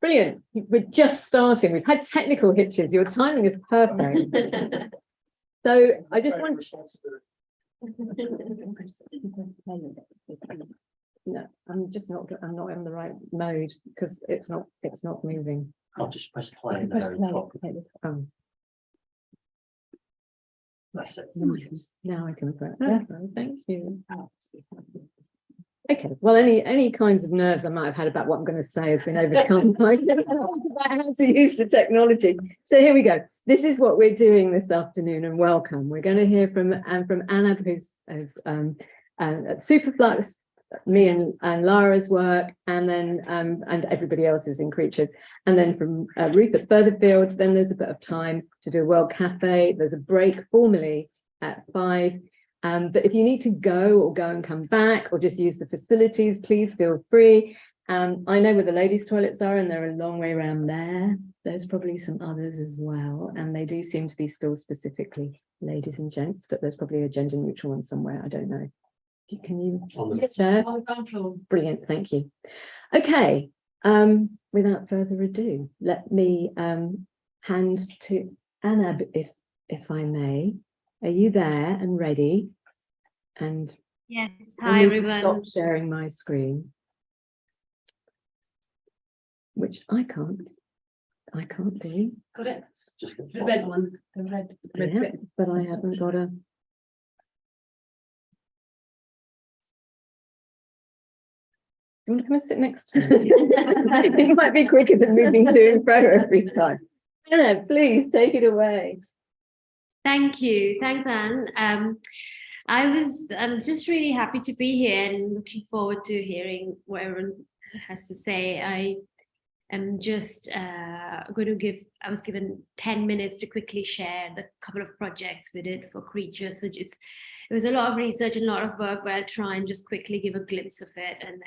Brilliant. We're just starting. We've had technical hitches. Your timing is perfect. So I just want no, I'm not in the right mode because it's not moving. I'll just press play. That's it. Now I can press. Thank you. Okay, well, any kinds of nerves I might have had about what I'm going to say has been overcome by how to use the technology. So here we go. This is what we're doing this afternoon, and welcome. We're going to hear from Anna, who's at Superflux, me and Lara's work, and then and everybody else is in Creatures, and then from Ruth at Furtherfield. Then there's a bit of time to do a World Cafe. There's a break formally at 5. But if you need to go and come back, or just use the facilities, please feel free. I know where the ladies' toilets are, and they're a long way around there. There's probably some others as well, and they do seem to be still specifically ladies and gents, but there's probably a gender neutral one somewhere. I don't know. Can you share? On the ground floor. Brilliant, thank you. Okay, without further ado, let me hand to Anna, if I may. Are you there and ready? And yes, hi everyone. Stop sharing my screen, which I can't do. Got it. Just The red one. The red Yeah, bit. but I haven't got a. You want to come and sit next to me? It might be quicker than moving to and fro every time. Anna, please take it away. Thank you. Thanks, Anne. I'm just really happy to be here and looking forward to hearing what everyone has to say. I am just going to I was given 10 minutes to quickly share the couple of projects we did for Creatures. So it was a lot of research and a lot of work, but I'll try and just quickly give a glimpse of it, and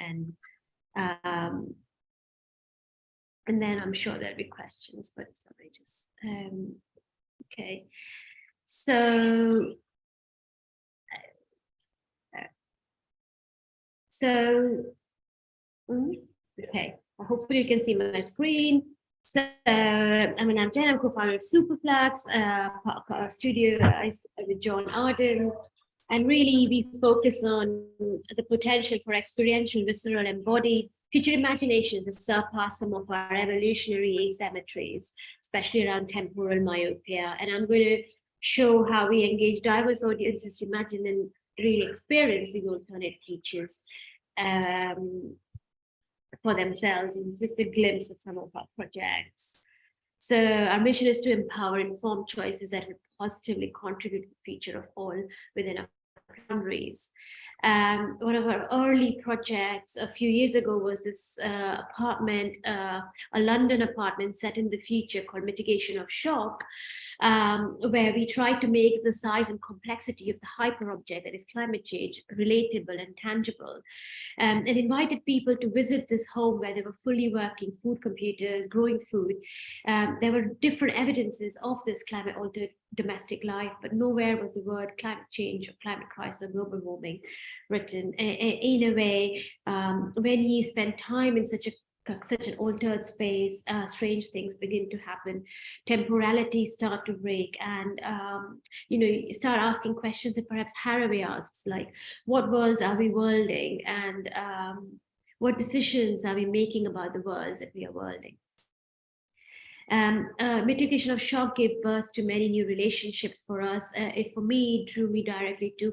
then I'm sure there'll be questions, but sorry, just okay. So okay, hopefully you can see my screen. So I'm Jen, I'm co-founder of Superflux, a studio with John Arden, and really we focus on the potential for experiential, visceral, embodied future imaginations to surpass some of our evolutionary asymmetries, especially around temporal myopia. And I'm going to show how we engage diverse audiences to imagine and really experience these alternate futures for themselves, and just a glimpse of some of our projects. So our mission is to empower informed choices that will positively contribute to the future of all within our boundaries. One of our early projects a few years ago was this apartment, a London apartment set in the future called Mitigation of Shock, where we tried to make the size and complexity of the hyper-object that is climate change relatable and tangible, and invited people to visit this home where there were fully working food computers, growing food. There were different evidences of this climate-altered domestic life, but nowhere was the word climate change or climate crisis or global warming written. In a way, when you spend time in such an altered space, strange things begin to happen. Temporalities start to break, and you start asking questions that perhaps Haraway asks, like, what worlds are we worlding, and what decisions are we making about the worlds that we are worlding? Mitigation of Shock gave birth to many new relationships for us. It, for me, drew me directly to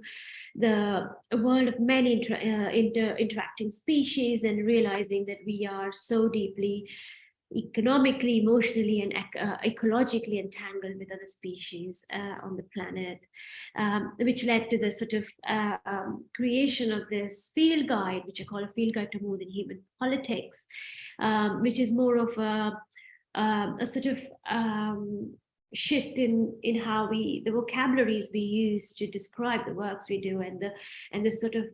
the world of many interacting species, and realizing that we are so deeply economically, emotionally, and ecologically entangled with other species on the planet, which led to the sort of creation of this field guide, which I call a field guide to more than human politics, which is more of a sort of shift in how the vocabularies we use to describe the works we do, and the sort of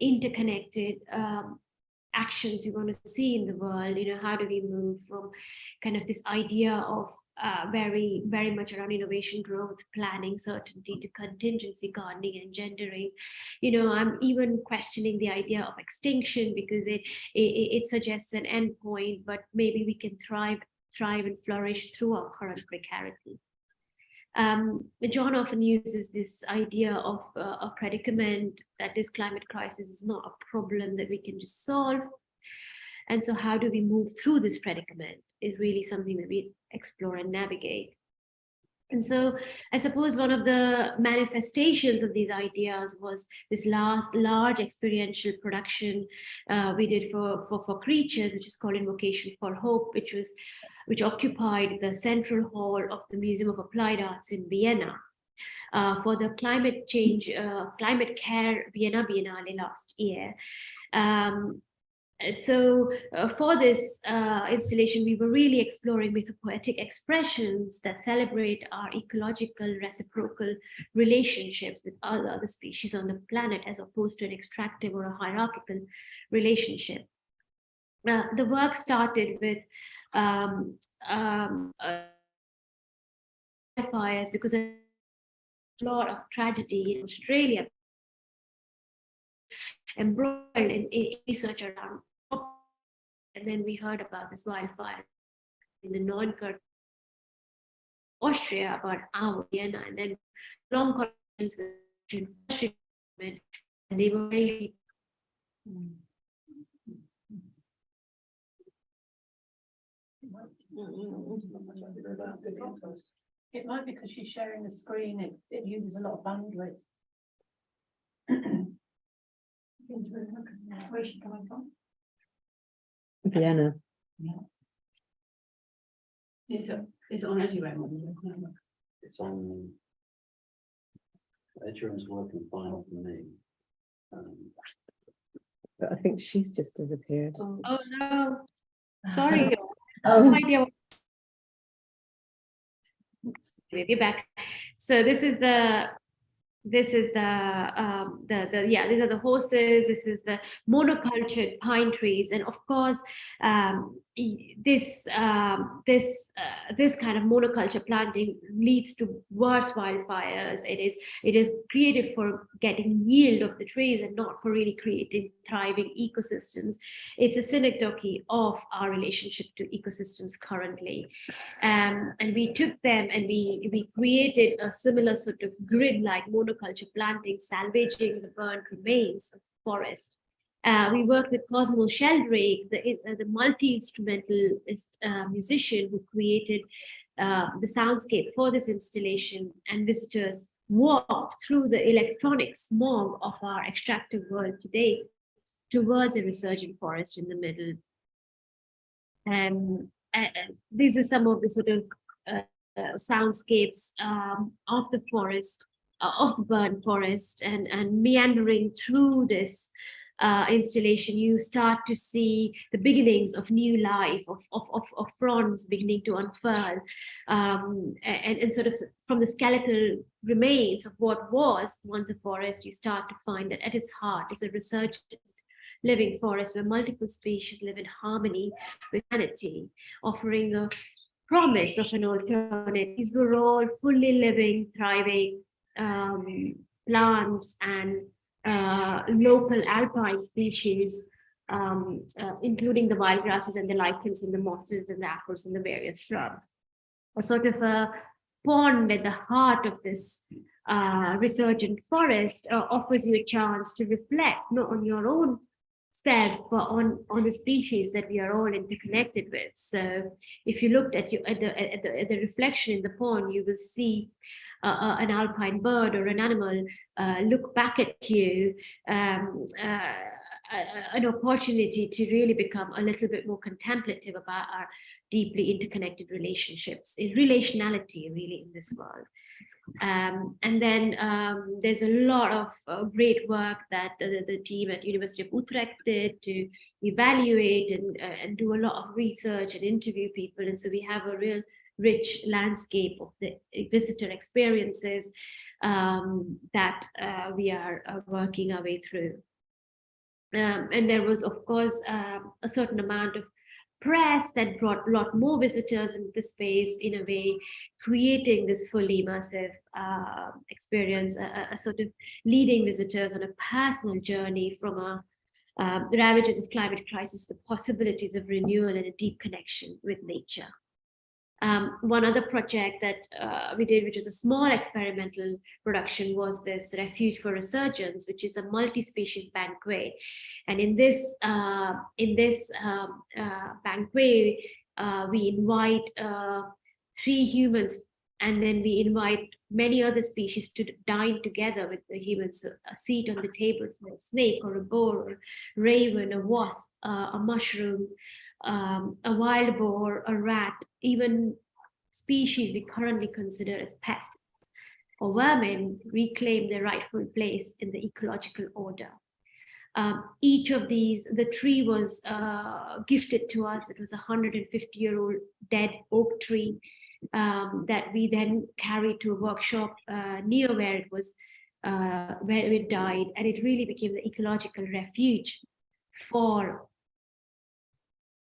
interconnected actions we want to see in the world. How do we move from kind of this idea of very much around innovation, growth, planning, certainty, to contingency, gardening, and gendering. I'm even questioning the idea of extinction, because it suggests an endpoint, but maybe we can thrive and flourish through our current precarity. John often uses this idea of a predicament, that this climate crisis is not a problem that we can just solve. And so how do we move through this predicament is really something that we explore and navigate. And so I suppose one of the manifestations of these ideas was this large experiential production we did for creatures, which is called Invocation for Hope, which occupied the central hall of the Museum of Applied Arts in Vienna for the climate care Vienna Biennale last year. So for this installation, we were really exploring mythopoetic expressions that celebrate our ecological reciprocal relationships with other species on the planet, as opposed to an extractive or a hierarchical relationship. The work started with fires, because a lot of tragedy in Australia embroiled in research around. And then we heard about this wildfire in the Neunkirch, Austria, about our Vienna, and then long conversations with and they were very. It might be because she's sharing the screen, it uses a lot of bandwidth. Where's she coming from? Vienna. Yeah. Is it on everywhere? It's on. Edgerham's working fine for me. But I think she's just disappeared. Oh no, sorry. Oh. No idea. Maybe back. So this is the these are the horses. This is the monocultured pine trees, and of course, this kind of monoculture planting leads to worse wildfires. It is created for getting yield of the trees and not for really creating thriving ecosystems. It's a synecdoche of our relationship to ecosystems currently, and we took them and we created a similar sort of grid-like monoculture planting, salvaging the burnt remains of forest. We worked with Cosmo Sheldrake, the multi-instrumentalist musician who created the soundscape for this installation, and visitors walked through the electronic smog of our extractive world today towards a resurgent forest in the middle. These are some of the sort of soundscapes of the forest, of the burnt forest, and meandering through this installation, you start to see the beginnings of new life, of fronds beginning to unfurl, and sort of from the skeletal remains of what was once a forest, you start to find that at its heart is a resurgent living forest where multiple species live in harmony with humanity, offering a promise of an alternative. These were all fully living, thriving plants and local alpine species, including the wild grasses and the lichens and the mosses and the apples and the various shrubs. A sort of a pond at the heart of this resurgent forest offers you a chance to reflect not on your own self, but on the species that we are all interconnected with. So if you looked at the reflection in the pond, you will see an alpine bird or an animal look back at you, an opportunity to really become a little bit more contemplative about our deeply interconnected relationships, relationality really in this world. And then there's a lot of great work that the team at University of Utrecht did to evaluate and do a lot of research and interview people. And so we have a real rich landscape of the visitor experiences that we are working our way through. And there was, of course, a certain amount of press that brought a lot more visitors into the space, in a way, creating this fully immersive experience, a sort of leading visitors on a personal journey from the ravages of climate crisis, the possibilities of renewal and a deep connection with nature. One other project that we did, which was a small experimental production, was this Refuge for Resurgence, which is a multi-species banquet. And in this banquet, we invite 3 humans, and then we invite many other species to dine together with the humans, a seat on the table for a snake or a boar, or raven, a wasp, a mushroom, a wild boar, a rat, even species we currently consider as pests or vermin, reclaim their rightful place in the ecological order. Each of these, the tree was gifted to us. It was a 150-year-old dead oak tree that we then carried to a workshop near where it was, where it died, and it really became the ecological refuge for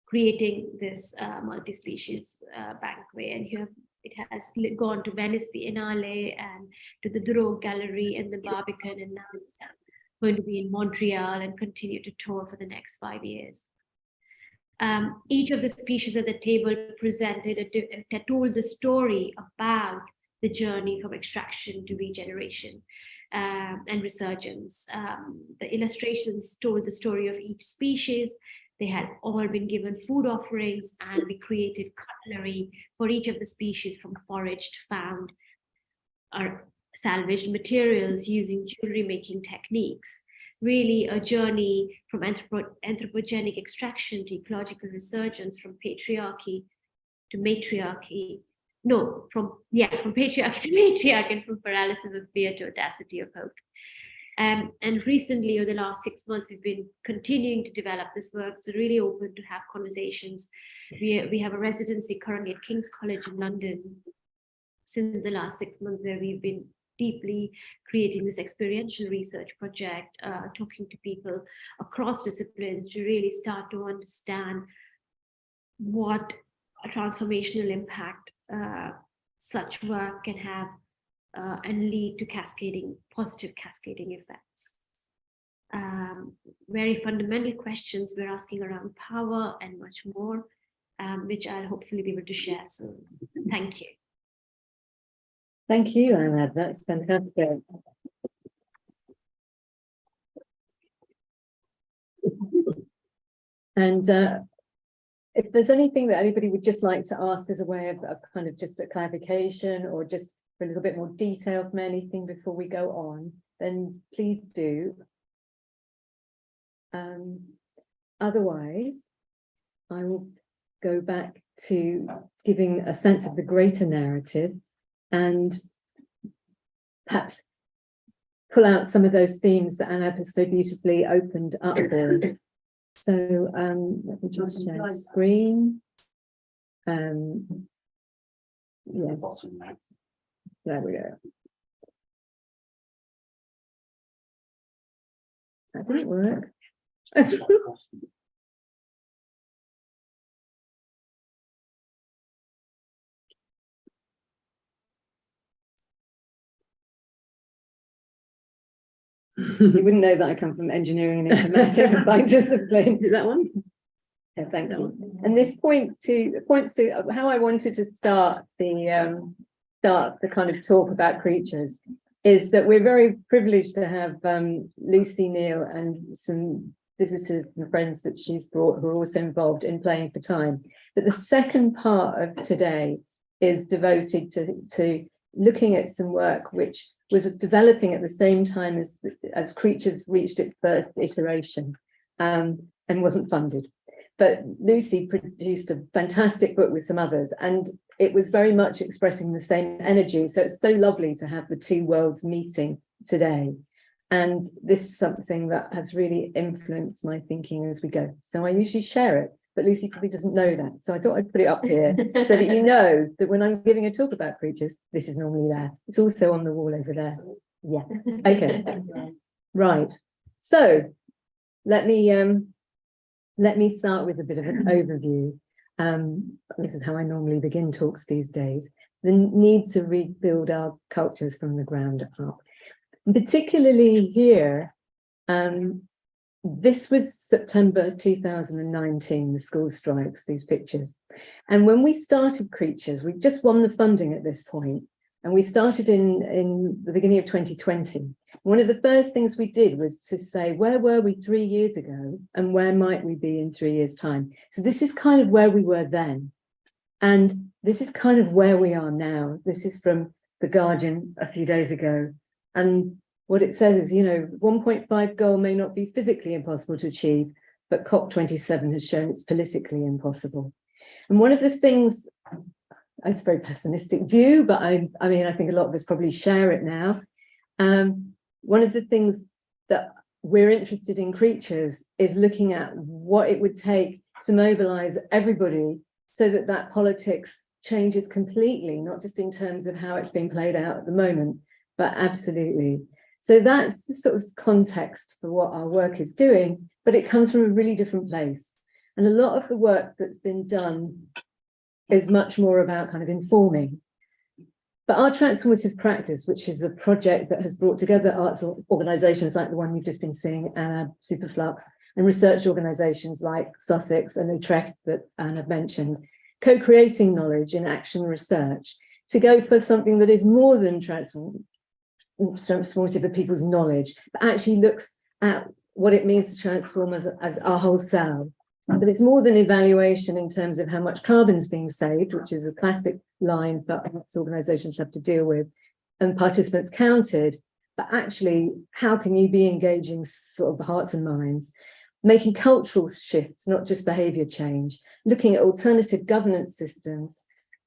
creating this multi-species banquet. And here it has gone to Venice Biennale and to the Duro Gallery and the Barbican, and now it's going to be in Montreal and continue to tour for the next 5 years. Each of the species at the table presented, told the story about the journey from extraction to regeneration and resurgence. The illustrations told the story of each species. They had all been given food offerings, and we created cutlery for each of the species from foraged, found, or salvaged materials using jewelry making techniques. Really a journey from anthropogenic extraction to ecological resurgence, from patriarchy to matriarchy. No, from patriarchy to matriarch, and from paralysis of fear to audacity of hope. And recently, over the last 6 months, we've been continuing to develop this work. So really open to have conversations. We have a residency currently at King's College in London since the last 6 months, where we've been deeply creating this experiential research project, talking to people across disciplines to really start to understand what a transformational impact such work can have and lead to positive cascading effects. Very fundamental questions we're asking around power and much more, which I'll hopefully be able to share soon. Thank you. Thank you, Anna. That's fantastic. And if there's anything that anybody would just like to ask as a way of kind of just a clarification, or just for a little bit more detail from anything before we go on, then please do. Otherwise, I will go back to giving a sense of the greater narrative, and perhaps pull out some of those themes that Anna has so beautifully opened up for. So let me just share screen. Yes, there we go. That didn't work. You wouldn't know that I come from engineering and informatics by discipline. Is that one? Yeah, thank you. And this points to how I wanted to start the kind of talk about creatures, is that we're very privileged to have Lucy Neal and some visitors and friends that she's brought who are also involved in Playing for Time. But the second part of today is devoted to looking at some work which was developing at the same time as Creatures reached its first iteration and wasn't funded. But Lucy produced a fantastic book with some others, and it was very much expressing the same energy. So it's so lovely to have the two worlds meeting today. And this is something that has really influenced my thinking as we go. So I usually share it, but Lucy probably doesn't know that. So I thought I'd put it up here so that you know that when I'm giving a talk about creatures, this is normally there. It's also on the wall over there. Yeah, okay. Right. So let me start with a bit of an overview. this is how I normally begin talks these days, the need to rebuild our cultures from the ground up. And particularly here, this was September 2019, the school strikes, these pictures. And when we started Creatures, we just won the funding at this point, and we started in the beginning of 2020. One of the first things we did was to say, where were we 3 years ago and where might we be in 3 years' time? So this is kind of where we were then. And this is kind of where we are now. This is from The Guardian a few days ago. And what it says is, 1.5 goal may not be physically impossible to achieve, but COP27 has shown it's politically impossible. And one of the things, it's a very pessimistic view, but I think a lot of us probably share it now. One of the things that we're interested in Creatures is looking at what it would take to mobilize everybody so that politics changes completely, not just in terms of how it's being played out at the moment, but absolutely. So that's the sort of context for what our work is doing, but it comes from a really different place. And a lot of the work that's been done is much more about kind of informing. But our transformative practice, which is a project that has brought together arts organisations like the one you've just been seeing, Anna, Superflux, and research organisations like Sussex and Utrecht that Anna mentioned, co-creating knowledge in action research to go for something that is more than transformative of people's knowledge, but actually looks at what it means to transform as our whole self. But it's more than evaluation in terms of how much carbon's being saved, which is a classic line that arts organisations have to deal with, and participants counted, but actually, how can you be engaging sort of hearts and minds, making cultural shifts, not just behaviour change, looking at alternative governance systems,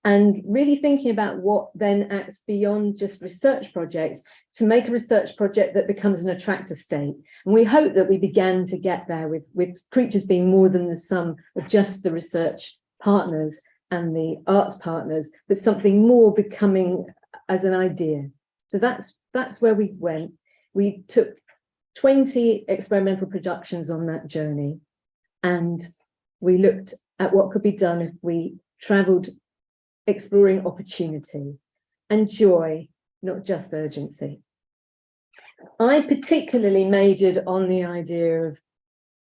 and really thinking about what then acts beyond just research projects to make a research project that becomes an attractor state. And we hope that we began to get there with Creatures being more than the sum of just the research partners and the arts partners, but something more becoming as an idea. So that's where we went. We took 20 experimental productions on that journey, and we looked at what could be done if we travelled exploring opportunity and joy, not just urgency. I particularly majored on the idea of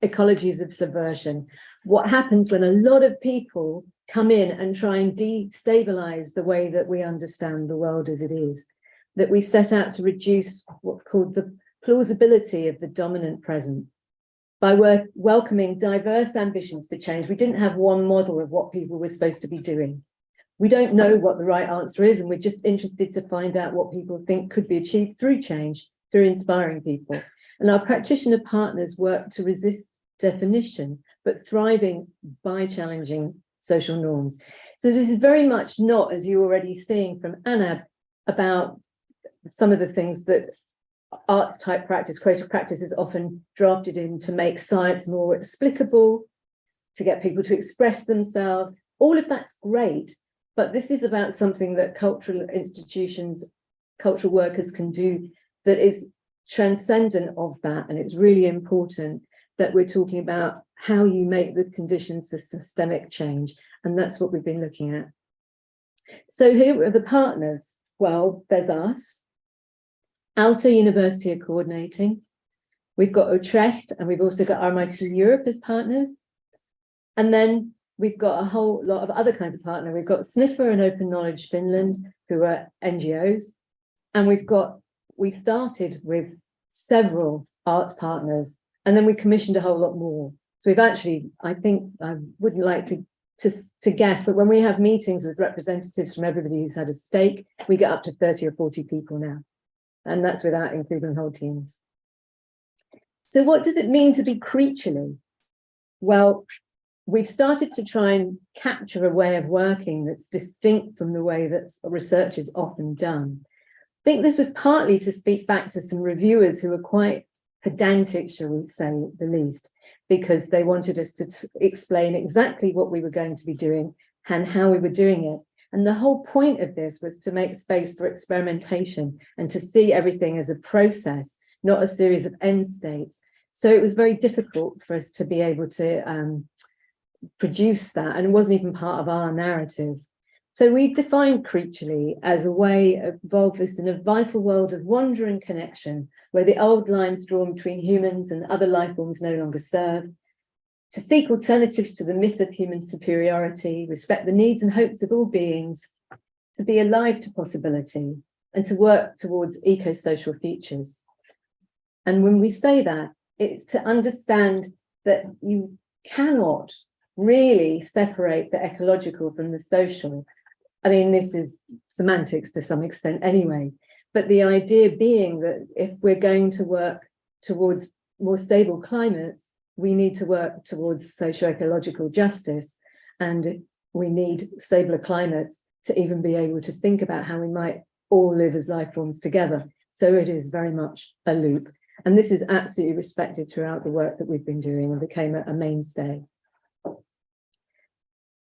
ecologies of subversion. What happens when a lot of people come in and try and destabilize the way that we understand the world as it is, that we set out to reduce what's called the plausibility of the dominant present by welcoming diverse ambitions for change. We didn't have one model of what people were supposed to be doing. We don't know what the right answer is, and we're just interested to find out what people think could be achieved through change, through inspiring people. And our practitioner partners work to resist definition, but thriving by challenging social norms. So this is very much not, as you're already seeing from Anna, about some of the things that arts type practice, creative practice is often drafted in to make science more explicable, to get people to express themselves. All of that's great. But this is about something that cultural institutions, cultural workers can do that is transcendent of that. And it's really important that we're talking about how you make the conditions for systemic change. And that's what we've been looking at. So here are the partners. Well, there's us. Aalto University are coordinating. We've got Utrecht, and we've also got RMIT Europe as partners. And then we've got a whole lot of other kinds of partners. We've got Sniffer and Open Knowledge Finland, who are NGOs. And we started with several arts partners, and then we commissioned a whole lot more. So we've actually, I think, I wouldn't like to guess, but when we have meetings with representatives from everybody who's had a stake, we get up to 30 or 40 people now. And that's without including whole teams. So what does it mean to be creaturely? Well, we've started to try and capture a way of working that's distinct from the way that research is often done. I think this was partly to speak back to some reviewers who were quite pedantic, shall we say, at the least, because they wanted us to explain exactly what we were going to be doing and how we were doing it. And the whole point of this was to make space for experimentation and to see everything as a process, not a series of end states. So it was very difficult for us to be able to produce that, and it wasn't even part of our narrative. So we defined creaturely as a way of evolving in a vital world of wonder and connection, where the old lines drawn between humans and other life forms no longer serve, to seek alternatives to the myth of human superiority, respect the needs and hopes of all beings, to be alive to possibility, and to work towards eco-social futures. And when we say that, it's to understand that you cannot really separate the ecological from the social. I mean, this is semantics to some extent anyway, but the idea being that if we're going to work towards more stable climates, we need to work towards socio-ecological justice, and we need stabler climates to even be able to think about how we might all live as life forms together. So it is very much a loop. And this is absolutely respected throughout the work that we've been doing and became a mainstay.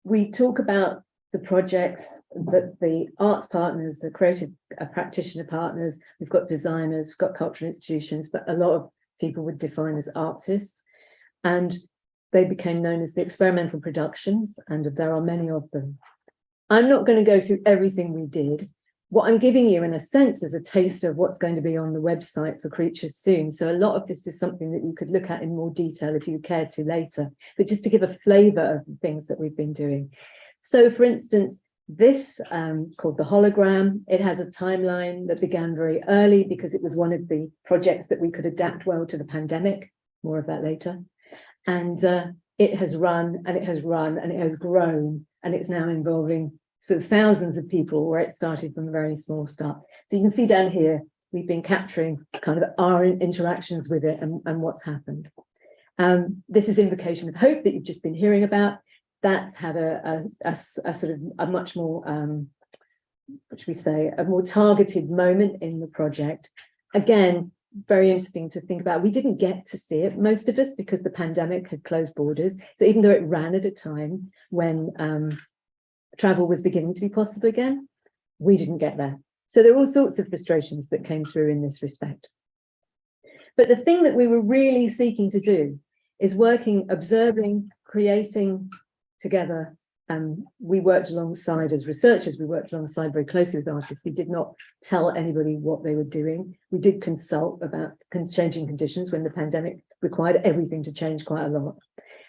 We talk about the projects that the arts partners, the creative practitioner partners, we've got designers, we've got cultural institutions, but a lot of people would define as artists. And they became known as the experimental productions, and there are many of them. I'm not going to go through everything we did. What I'm giving you, in a sense, is a taste of what's going to be on the website for Creatures soon. So a lot of this is something that you could look at in more detail if you care to later, but just to give a flavour of the things that we've been doing. So, for instance, this called the hologram, it has a timeline that began very early because it was one of the projects that we could adapt well to the pandemic. More of that later. And it has run and it has run and it has grown, and it's now involving sort of thousands of people, where it started from a very small start. So you can see down here, we've been capturing kind of our interactions with it and what's happened. This is Invocation of Hope that you've just been hearing about. That's had a sort of a much more, what should we say, a more targeted moment in the project. Again, very interesting to think about. We didn't get to see it, most of us, because the pandemic had closed borders. So even though it ran at a time when travel was beginning to be possible again, we didn't get there. So there are all sorts of frustrations that came through in this respect. But the thing that we were really seeking to do is working, observing, creating together. We worked alongside, as researchers, we worked alongside very closely with artists. We did not tell anybody what they were doing. We did consult about changing conditions when the pandemic required everything to change quite a lot.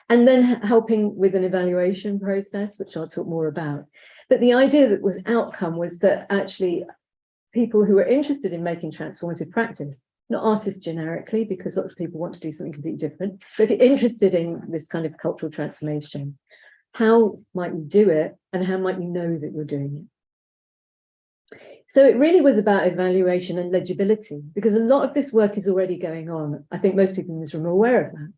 And then helping with an evaluation process, which I'll talk more about. But the idea that was outcome was that actually people who were interested in making transformative practice, not artists generically, because lots of people want to do something completely different, but if you're interested in this kind of cultural transformation, how might you do it and how might you know that you're doing it? So it really was about evaluation and legibility, because a lot of this work is already going on. I think most people in this room are aware of that.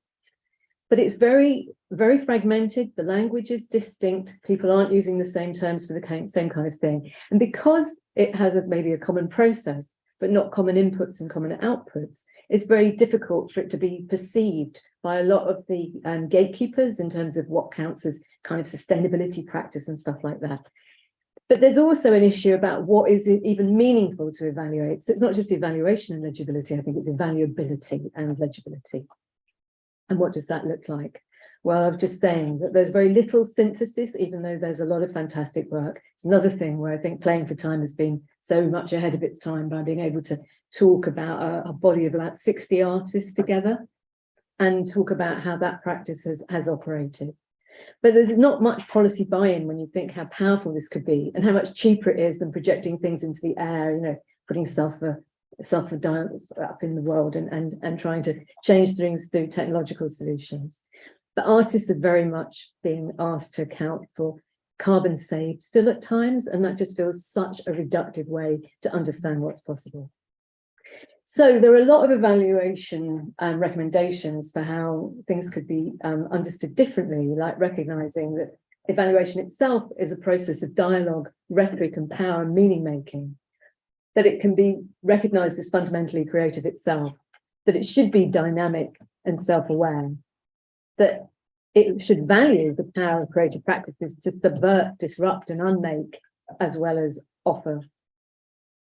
But it's very, very fragmented. The language is distinct. People aren't using the same terms for the same kind of thing. And because it has maybe a common process, but not common inputs and common outputs, it's very difficult for it to be perceived by a lot of the gatekeepers in terms of what counts as kind of sustainability practice and stuff like that. But there's also an issue about what is it even meaningful to evaluate. So it's not just evaluation and legibility, I think it's evaluability and legibility. And what does that look like? Well, I'm just saying that there's very little synthesis, even though there's a lot of fantastic work. It's another thing where I think Playing for Time has been so much ahead of its time by being able to talk about a body of about 60 artists together and talk about how that practice has operated. But there's not much policy buy-in when you think how powerful this could be and how much cheaper it is than projecting things into the air, you know, putting sulfur dioxide up in the world and trying to change things through technological solutions. The artists are very much being asked to account for carbon saved still at times, and that just feels such a reductive way to understand what's possible. So there are a lot of evaluation recommendations for how things could be understood differently, like recognizing that evaluation itself is a process of dialogue, rhetoric, and power and meaning making, that it can be recognized as fundamentally creative itself, that it should be dynamic and self-aware, that it should value the power of creative practices to subvert, disrupt, and unmake, as well as offer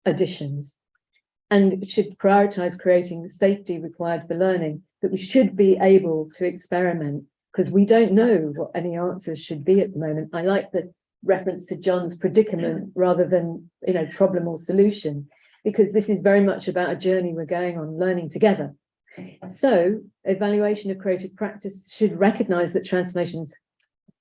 additions. And it should prioritize creating the safety required for learning, that we should be able to experiment, because we don't know what any answers should be at the moment. I like the reference to John's predicament rather than, you know, problem or solution, because this is very much about a journey we're going on, learning together. So evaluation of creative practice should recognize that transformations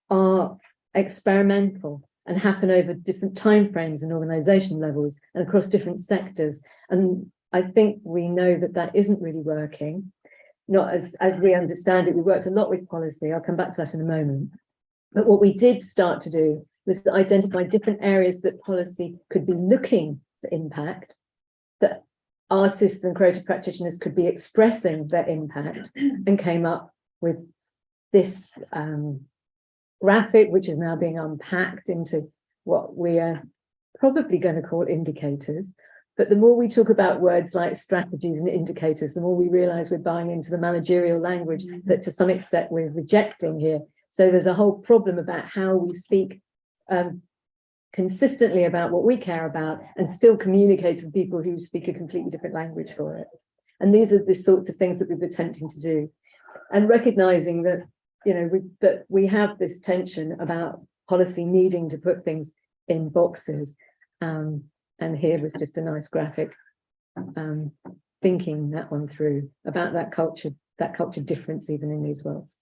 are experimental and happen over different timeframes and organization levels and across different sectors. And I think we know that that isn't really working, not as we understand it. We worked a lot with policy. I'll come back to that in a moment. But what we did start to do was to identify different areas that policy could be looking for impact, that artists and creative practitioners could be expressing their impact, and came up with this graphic, which is now being unpacked into what we are probably going to call indicators. But the more we talk about words like strategies and indicators, the more we realize we're buying into the managerial language that to some extent we're rejecting here. So there's a whole problem about how we speak consistently about what we care about and still communicate to people who speak a completely different language for it. And these are the sorts of things that we've been attempting to do. And recognizing that, you know, that we have this tension about policy needing to put things in boxes. And here was just a nice graphic thinking that one through about that culture difference even in these worlds.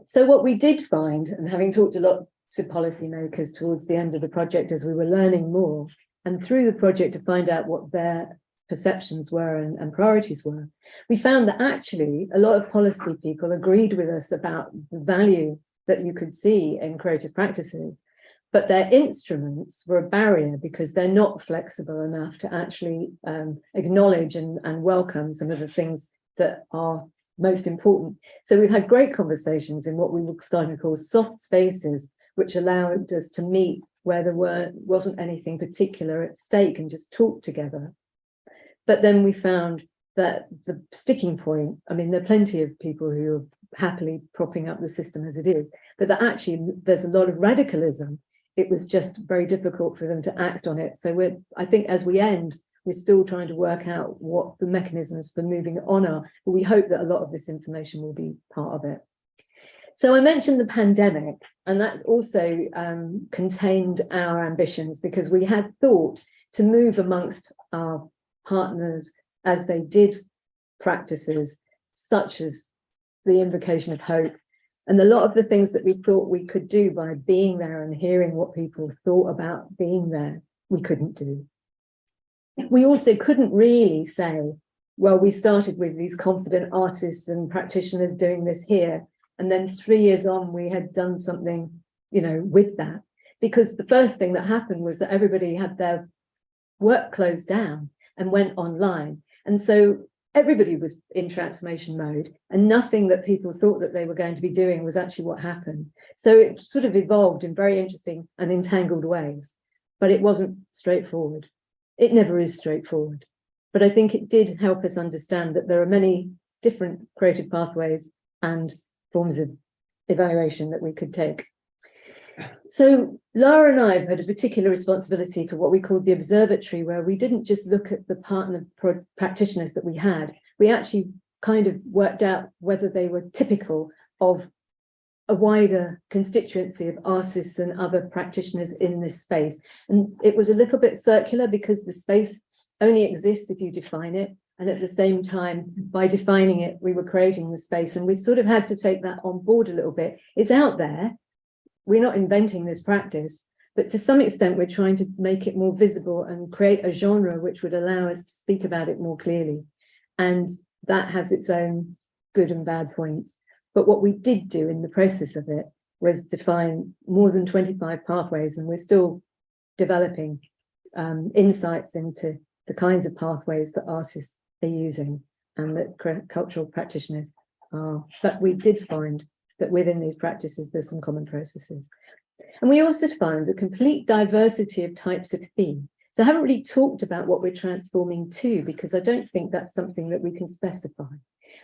So what we did find, and having talked a lot to policymakers towards the end of the project as we were learning more, and through the project to find out what their perceptions were and priorities were, we found that actually a lot of policy people agreed with us about the value that you could see in creative practices, but their instruments were a barrier because they're not flexible enough to actually acknowledge and welcome some of the things that are most important. So we've had great conversations in what we were starting to call soft spaces, which allowed us to meet where there wasn't anything particular at stake and just talk together. But then we found that the sticking point, I mean, there are plenty of people who are happily propping up the system as it is, but that actually there's a lot of radicalism. It was just very difficult for them to act on it. So I think as we end, we're still trying to work out what the mechanisms for moving on are, but we hope that a lot of this information will be part of it. So I mentioned the pandemic, and that also contained our ambitions, because we had thought to move amongst our partners as they did practices such as the invocation of hope. And a lot of the things that we thought we could do by being there and hearing what people thought about being there, we couldn't do. We also couldn't really say, well, we started with these confident artists and practitioners doing this here, and then 3 years on, we had done something, you know, with that. Because the first thing that happened was that everybody had their work closed down and went online. And so everybody was in transformation mode, and nothing that people thought that they were going to be doing was actually what happened. So it sort of evolved in very interesting and entangled ways, but it wasn't straightforward. It never is straightforward, but I think it did help us understand that there are many different creative pathways and forms of evaluation that we could take. So Lara and I have had a particular responsibility for what we called the observatory, where we didn't just look at the partner practitioners that we had, we actually kind of worked out whether they were typical of a wider constituency of artists and other practitioners in this space. And it was a little bit circular because the space only exists if you define it. And at the same time, by defining it, we were creating the space, and we sort of had to take that on board a little bit. It's out there. We're not inventing this practice, but to some extent, we're trying to make it more visible and create a genre which would allow us to speak about it more clearly. And that has its own good and bad points. But what we did do in the process of it was define more than 25 pathways, and we're still developing insights into the kinds of pathways that artists are using and that cultural practitioners are. But we did find that within these practices, there's some common processes. And we also found a complete diversity of types of theme. So I haven't really talked about what we're transforming to, because I don't think that's something that we can specify.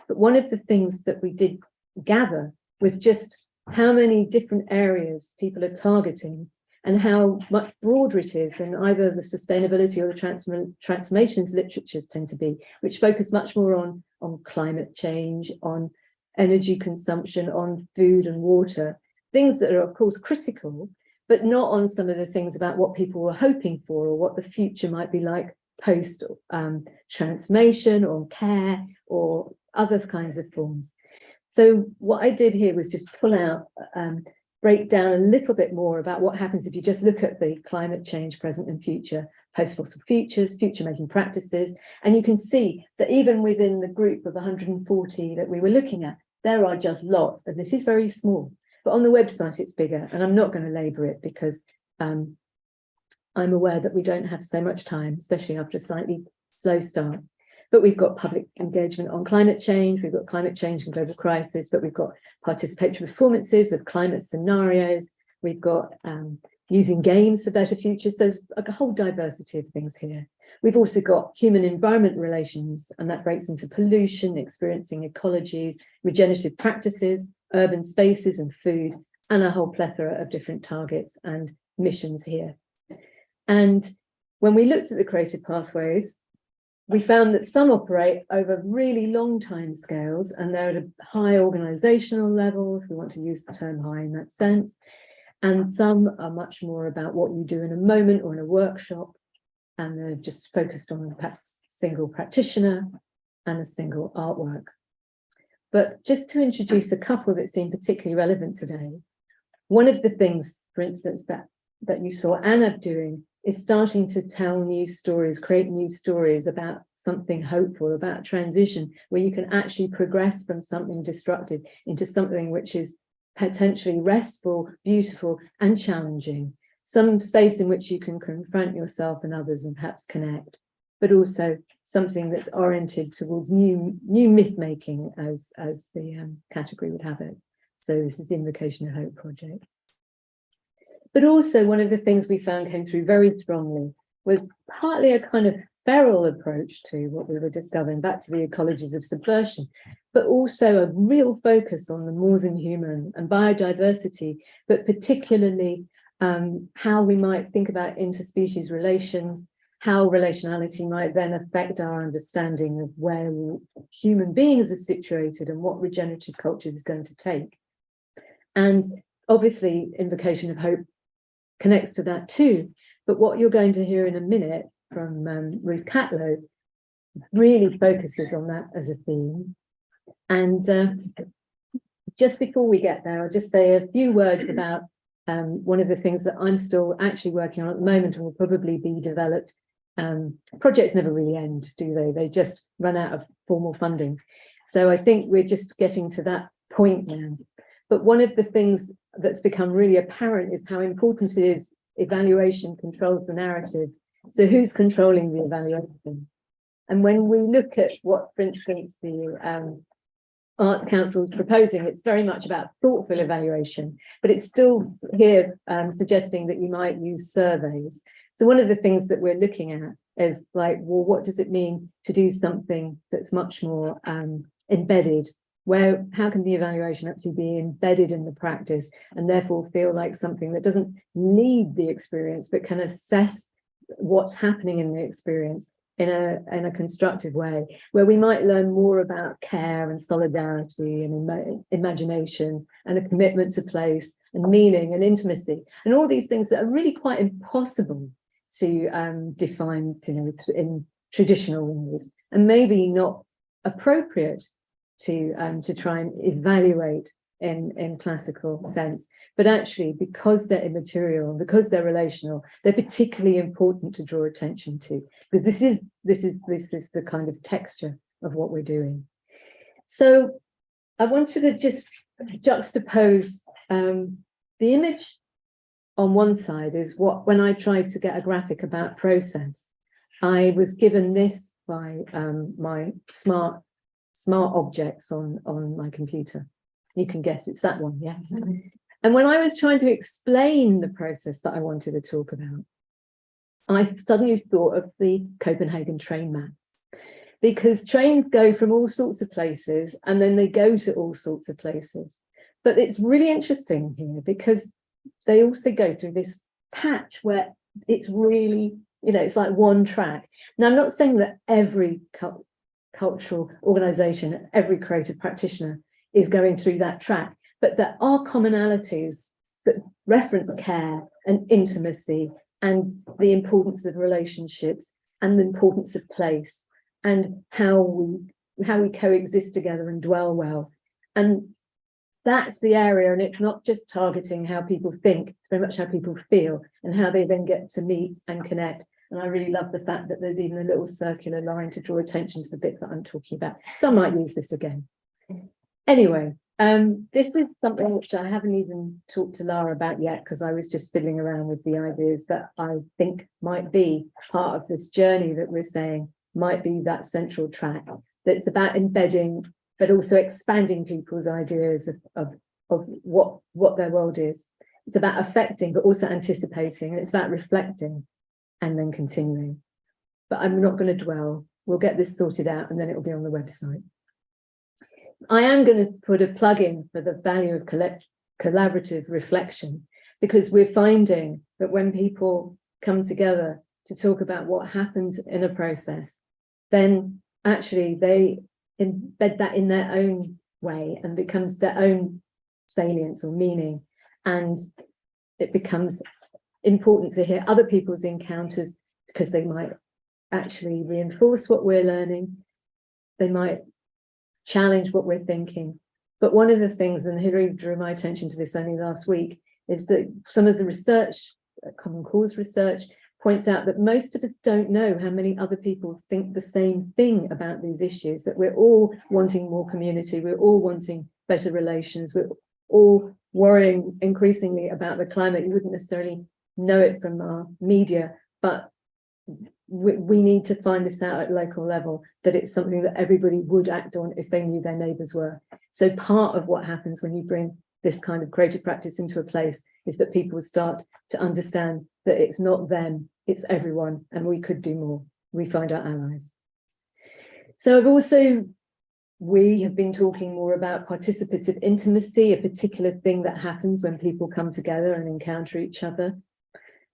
But one of the things that we did gather was just how many different areas people are targeting and how much broader it is than either the sustainability or the transformations literatures tend to be, which focus much more on climate change, on energy consumption, on food and water, things that are of course critical, but not on some of the things about what people were hoping for or what the future might be like post transformation or care or other kinds of forms. So what I did here was just pull out, break down a little bit more about what happens if you just look at the climate change, present and future, post-fossil futures, future-making practices, and you can see that even within the group of 140 that we were looking at, there are just lots, and this is very small, but on the website it's bigger, and I'm not going to labour it because I'm aware that we don't have so much time, especially after a slightly slow start. But we've got public engagement on climate change, we've got climate change and global crisis, but we've got participatory performances of climate scenarios, we've got using games for better futures. So there's like a whole diversity of things here. We've also got human environment relations, and that breaks into pollution, experiencing ecologies, regenerative practices, urban spaces and food, and a whole plethora of different targets and missions here. And when we looked at the creative pathways, we found that some operate over really long time scales, and they're at a high organizational level, if we want to use the term high in that sense. And some are much more about what you do in a moment or in a workshop, and they're just focused on perhaps single practitioner and a single artwork. But just to introduce a couple that seem particularly relevant today, one of the things, for instance, that you saw Anna doing is starting to tell new stories, create new stories about something hopeful, about transition, where you can actually progress from something destructive into something which is potentially restful, beautiful, and challenging. Some space in which you can confront yourself and others and perhaps connect, but also something that's oriented towards new myth making, as the category would have it. So this is the Invocation of Hope project. But also one of the things we found came through very strongly was partly a kind of feral approach to what we were discovering, back to the ecologies of subversion, but also a real focus on the more than human and biodiversity, but particularly how we might think about interspecies relations, how relationality might then affect our understanding of where human beings are situated and what regenerative culture is going to take. And obviously, Invocation of Hope connects to that too. But what you're going to hear in a minute from Ruth Catlow really focuses on that as a theme. And just before we get there, I'll just say a few words about one of the things that I'm still actually working on at the moment and will probably be developed. Projects never really end, do they? They just run out of formal funding. So I think we're just getting to that point now. But one of the things that's become really apparent is how important it is evaluation controls the narrative. So who's controlling the evaluation? And when we look at what, for instance, the Arts Council is proposing, it's very much about thoughtful evaluation, but it's still here suggesting that you might use surveys. So one of the things that we're looking at is like, well, what does it mean to do something that's much more embedded? How can the evaluation actually be embedded in the practice and therefore feel like something that doesn't lead the experience, but can assess what's happening in the experience in a constructive way, where we might learn more about care and solidarity and imagination and a commitment to place and meaning and intimacy and all these things that are really quite impossible to define, in traditional ways, and maybe not appropriate to try and evaluate in classical sense, but actually because they're immaterial, because they're relational, they're particularly important to draw attention to, because this is the kind of texture of what we're doing. So I wanted to just juxtapose the image on one side is when I tried to get a graphic about process, I was given this by my smart objects on my computer. You can guess it's that one, yeah. And when I was trying to explain the process that I wanted to talk about, I suddenly thought of the Copenhagen train map, because trains go from all sorts of places and then they go to all sorts of places. But it's really interesting here because they also go through this patch where it's really, it's like one track. Now, I'm not saying that every cultural organization, every creative practitioner is going through that track, but there are commonalities that reference care and intimacy and the importance of relationships and the importance of place and how we coexist together and dwell well. And that's the area, and it's not just targeting how people think, it's very much how people feel and how they then get to meet and connect. And I really love the fact that there's even a little circular line to draw attention to the bit that I'm talking about. So I might use this again. Anyway, this is something which I haven't even talked to Lara about yet, because I was just fiddling around with the ideas that I think might be part of this journey that we're saying might be that central track. That's about embedding, but also expanding people's ideas of what their world is. It's about affecting, but also anticipating, and it's about reflecting and then continuing. But I'm not going to dwell. We'll get this sorted out and then it will be on the website. I am going to put a plug in for the value of collaborative reflection, because we're finding that when people come together to talk about what happens in a process, then actually they embed that in their own way and becomes their own salience or meaning. And it becomes important to hear other people's encounters, because they might actually reinforce what we're learning. They might challenge what we're thinking. But one of the things, and Hilary drew my attention to this only last week, is that some of the research, Common Cause research, points out that most of us don't know how many other people think the same thing about these issues, that we're all wanting more community, we're all wanting better relations, we're all worrying increasingly about the climate. You wouldn't necessarily know it from our media, but we need to find this out at local level, that it's something that everybody would act on if they knew their neighbours were. So part of what happens when you bring this kind of creative practice into a place is that people start to understand that it's not them, it's everyone, and we could do more. We find our allies. So we have been talking more about participative intimacy, a particular thing that happens when people come together and encounter each other.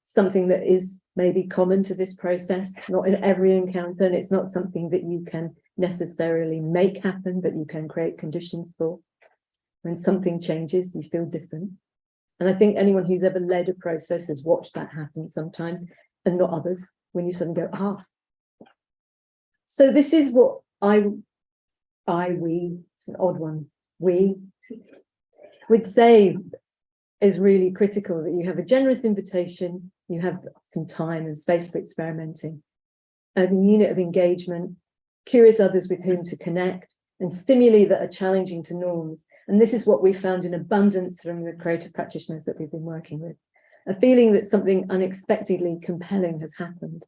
Something that is maybe common to this process, not in every encounter, and it's not something that you can necessarily make happen, but you can create conditions for. When something changes, you feel different. And I think anyone who's ever led a process has watched that happen sometimes, and not others, when you suddenly go, ah. So this is what we, it's an odd one, we would say is really critical, that you have a generous invitation, you have some time and space for experimenting, a unit of engagement, curious others with whom to connect, and stimuli that are challenging to norms. And this is what we found in abundance from the creative practitioners that we've been working with. A feeling that something unexpectedly compelling has happened.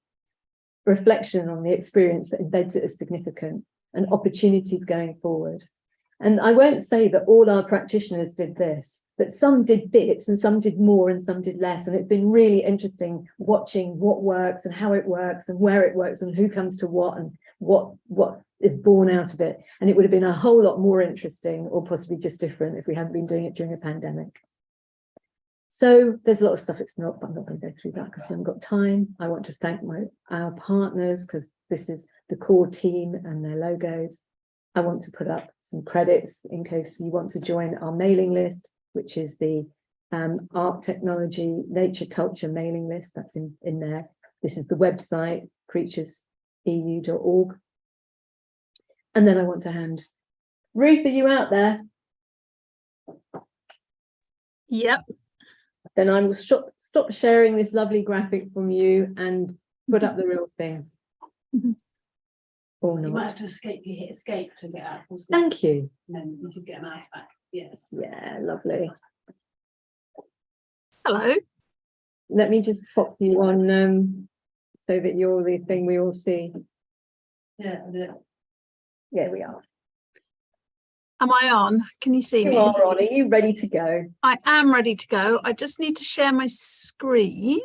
Reflection on the experience that embeds it as significant, and opportunities going forward. And I won't say that all our practitioners did this, but some did bits and some did more and some did less. And it's been really interesting watching what works and how it works and where it works and who comes to what and what is born out of it. And it would have been a whole lot more interesting, or possibly just different, if we hadn't been doing it during a pandemic. So there's a lot of stuff it's not, but I'm not going to go through that because we haven't got time. I want to thank our partners, because this is the core team and their logos. I want to put up some credits in case you want to join our mailing list, which is the art, technology, nature, culture mailing list. That's in there. This is the website, creatureseu.org. And then I want to hand Ruth, are you out there? Yep. Then I will stop sharing this lovely graphic from you and put up the real thing. Or You not. might have to escape, you hit escape to get out. Thank you. And then you should get a mouse back. Yes. Yeah, lovely. Hello. Let me just pop you on so that you're the thing we all see. Yeah, Yeah, we are. Am I on? Can you see You me? are on. Are you ready to go? I am ready to go. I just need to share my screen.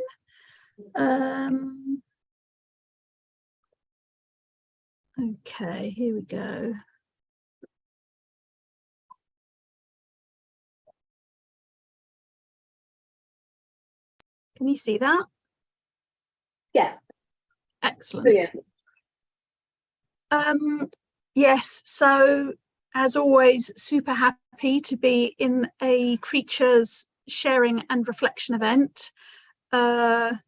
Okay, here we go. Can you see that? Yeah. Excellent. Brilliant. Yes, so as always, super happy to be in a Creatures sharing and reflection event. I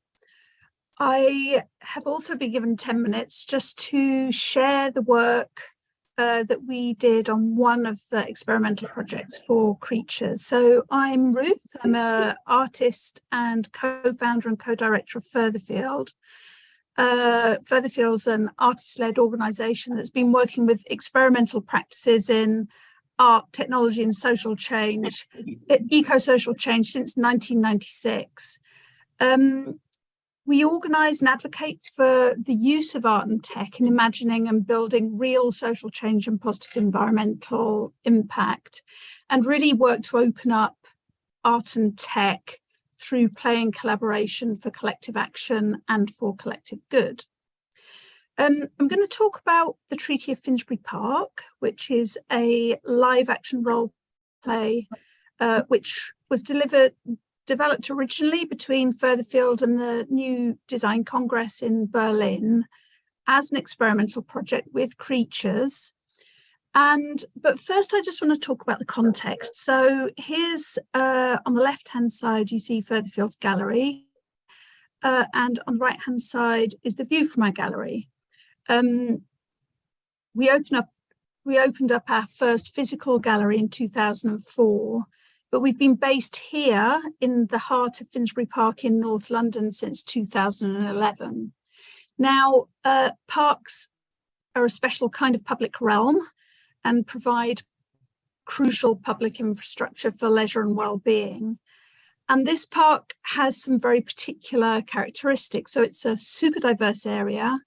have also been given 10 minutes just to share the work that we did on one of the experimental projects for Creatures. So I'm Ruth, I'm an artist and co-founder and co-director of Furtherfield. Furtherfield's an artist-led organisation that's been working with experimental practices in art, technology and social change, eco-social change since 1996. We organise and advocate for the use of art and tech in imagining and building real social change and positive environmental impact, and really work to open up art and tech through play and collaboration for collective action and for collective good. I'm going to talk about the Treaty of Finsbury Park, which is a live action role play, which was developed originally between Furtherfield and the New Design Congress in Berlin as an experimental project with Creatures. But first, I just want to talk about the context. So here's on the left-hand side, you see Furtherfield's gallery, and on the right-hand side is the view from our gallery. We opened up our first physical gallery in 2004. But we've been based here in the heart of Finsbury Park in North London since 2011. Now, parks are a special kind of public realm and provide crucial public infrastructure for leisure and well-being. And this park has some very particular characteristics. So it's a super diverse area.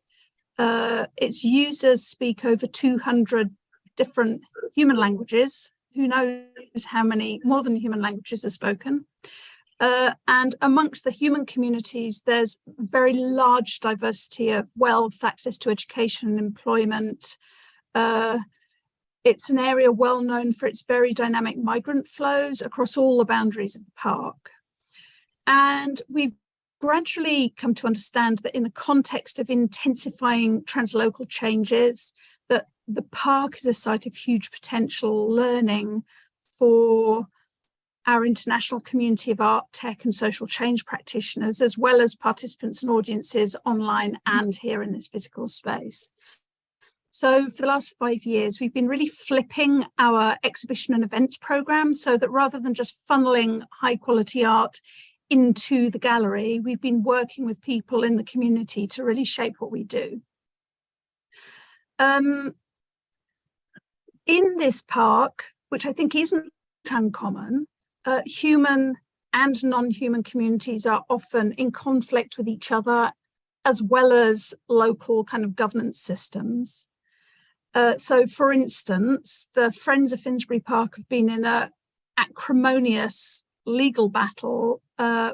Its users speak over 200 different human languages. Who knows how many more than human languages are spoken? And amongst the human communities, there's very large diversity of wealth, access to education and employment. It's an area well known for its very dynamic migrant flows across all the boundaries of the park. And we've gradually come to understand that in the context of intensifying translocal changes, that the park is a site of huge potential learning for our international community of art, tech and social change practitioners, as well as participants and audiences online and here in this physical space. So for the last 5 years, we've been really flipping our exhibition and events program so that rather than just funneling high quality art into the gallery, we've been working with people in the community to really shape what we do. In this park, which I think isn't uncommon, human and non-human communities are often in conflict with each other, as well as local kind of governance systems. So, for instance, the Friends of Finsbury Park have been in an acrimonious legal battle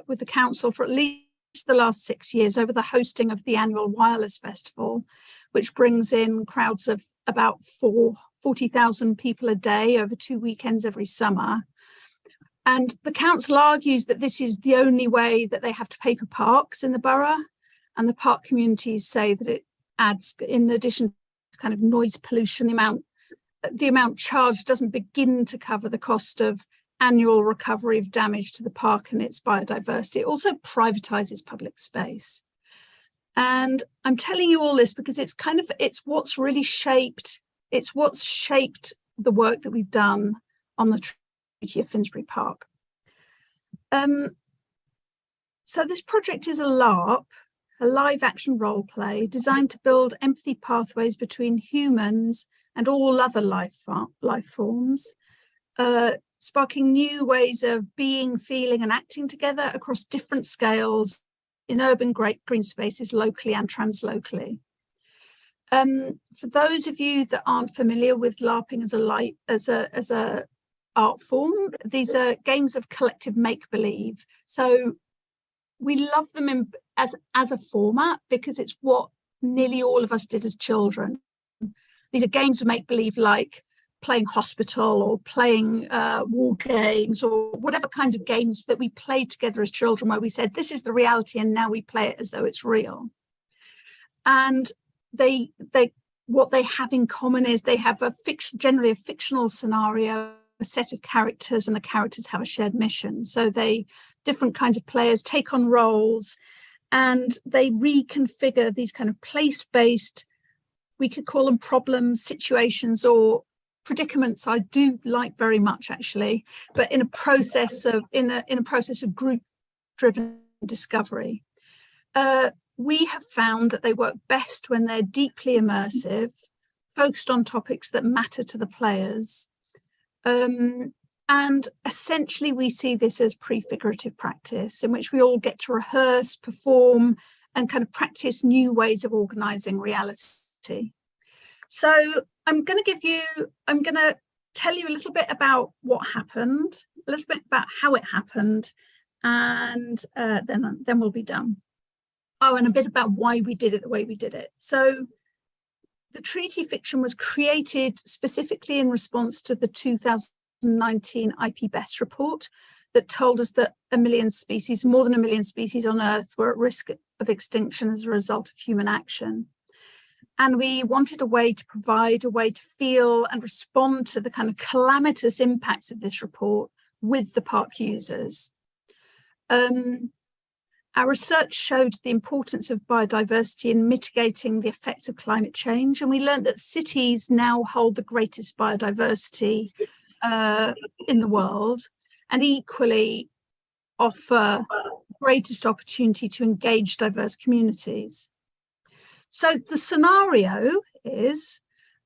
with the council for at least the last 6 years over the hosting of the annual Wireless Festival, which brings in crowds of about 40,000 people a day over 2 weekends every summer. And the council argues that this is the only way that they have to pay for parks in the borough. And the park communities say that it adds, in addition to kind of noise pollution, the amount charged doesn't begin to cover the cost of annual recovery of damage to the park and its biodiversity. It also privatises public space. And I'm telling you all this because it's what's really shaped, it's what's shaped the work that we've done on the Treaty of Finsbury Park. So this project is a LARP, a live action role play designed to build empathy pathways between humans and all other life forms, sparking new ways of being, feeling and acting together across different scales in urban green spaces locally and translocally. For those of you that aren't familiar with LARPing as a art form, these are games of collective make-believe. So we love them as a format because it's what nearly all of us did as children. These are games of make-believe like playing hospital or playing war games or whatever kinds of games that we played together as children where we said, this is the reality and now we play it as though it's real. And they what they have in common is they have generally a fictional scenario, a set of characters, and the characters have a shared mission. So different kinds of players take on roles, and they reconfigure these kind of place-based, we could call them problems, situations, or predicaments. I do like very much, actually, but in a process of group-driven discovery. We have found that they work best when they're deeply immersive, focused on topics that matter to the players. And essentially, we see this as prefigurative practice in which we all get to rehearse, perform, and kind of practice new ways of organising reality. So I'm going to tell you a little bit about what happened, a little bit about how it happened, and then we'll be done. Oh, and a bit about why we did it the way we did it. So the treaty fiction was created specifically in response to the 2019 IPBES report that told us that more than a million species on Earth were at risk of extinction as a result of human action. And we wanted a way to provide a way to feel and respond to the kind of calamitous impacts of this report with the park users. Our research showed the importance of biodiversity in mitigating the effects of climate change, and we learned that cities now hold the greatest biodiversity in the world, and equally offer greatest opportunity to engage diverse communities. So the scenario is,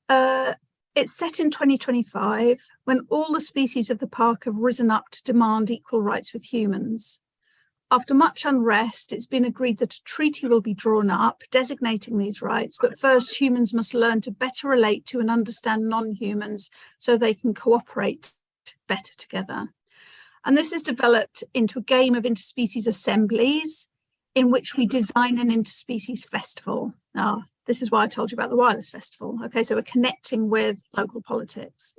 it's set in 2025 when all the species of the park have risen up to demand equal rights with humans. After much unrest, it's been agreed that a treaty will be drawn up designating these rights, but first humans must learn to better relate to and understand non-humans so they can cooperate better together. And this is developed into a game of interspecies assemblies in which we design an interspecies festival. Now, this is why I told you about the Wireless Festival. Okay, so we're connecting with local politics.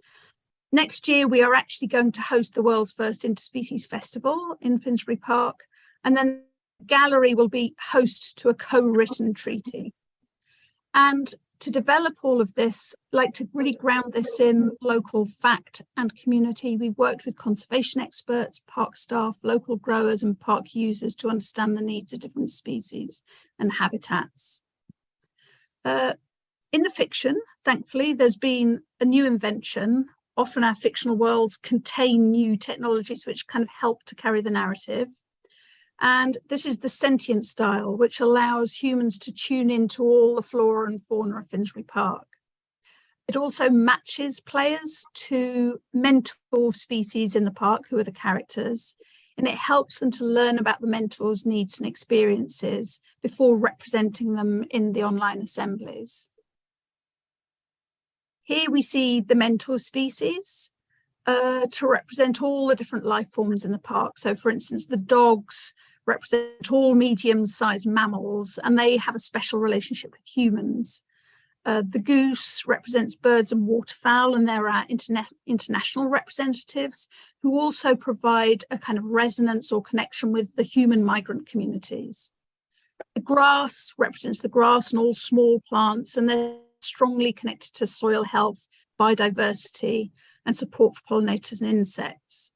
Next year, we are actually going to host the world's first interspecies festival in Finsbury Park. And then the gallery will be host to a co-written treaty. And to develop all of this, like to really ground this in local fact and community, we've worked with conservation experts, park staff, local growers and park users to understand the needs of different species and habitats. In the fiction, thankfully, there's been a new invention. Often our fictional worlds contain new technologies which kind of help to carry the narrative. And this is the sentient style, which allows humans to tune into all the flora and fauna of Finsbury Park. It also matches players to mentor species in the park, who are the characters, and it helps them to learn about the mentor's needs and experiences before representing them in the online assemblies. Here we see the mentor species to represent all the different life forms in the park. So, for instance, the dogs represent all medium-sized mammals, and they have a special relationship with humans. The goose represents birds and waterfowl, and there are international representatives who also provide a kind of resonance or connection with the human migrant communities. The grass represents the grass and all small plants, and they're strongly connected to soil health, biodiversity, and support for pollinators and insects.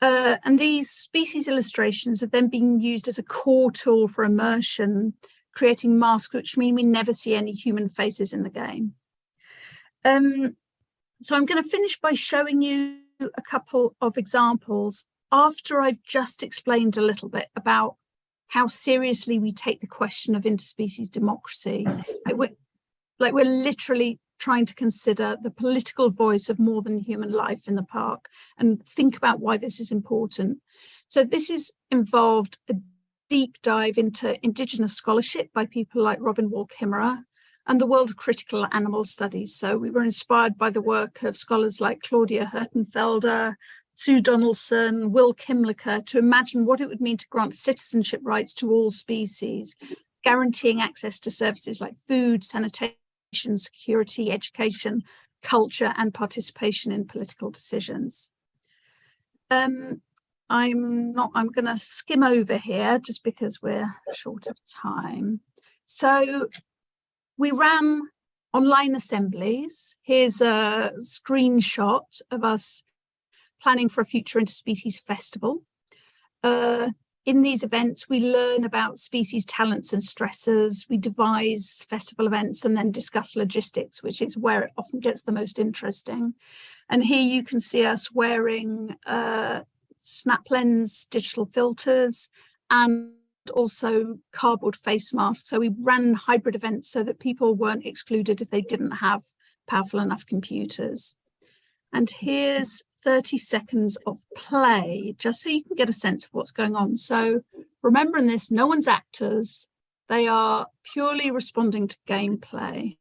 And these species illustrations have then been used as a core tool for immersion, creating masks which mean we never see any human faces in the game. So I'm going to finish by showing you a couple of examples after I've just explained a little bit about how seriously we take the question of interspecies democracy. We're literally trying to consider the political voice of more than human life in the park and think about why this is important. So this has involved a deep dive into Indigenous scholarship by people like Robin Wall-Kimmerer and the world of critical animal studies. So we were inspired by the work of scholars like Claudia Hertenfelder, Sue Donaldson, Will Kimlicker to imagine what it would mean to grant citizenship rights to all species, guaranteeing access to services like food, sanitation, security, education, culture, and participation in political decisions. I'm going to skim over here just because we're short of time. So we ran online assemblies. Here's a screenshot of us planning for a future interspecies festival. In these events, we learn about species talents and stressors. We devise festival events and then discuss logistics, which is where it often gets the most interesting. And here you can see us wearing snap lens digital filters and also cardboard face masks. So we ran hybrid events so that people weren't excluded if they didn't have powerful enough computers. And here's 30 seconds of play, just so you can get a sense of what's going on. So remembering this, no one's actors. They are purely responding to gameplay.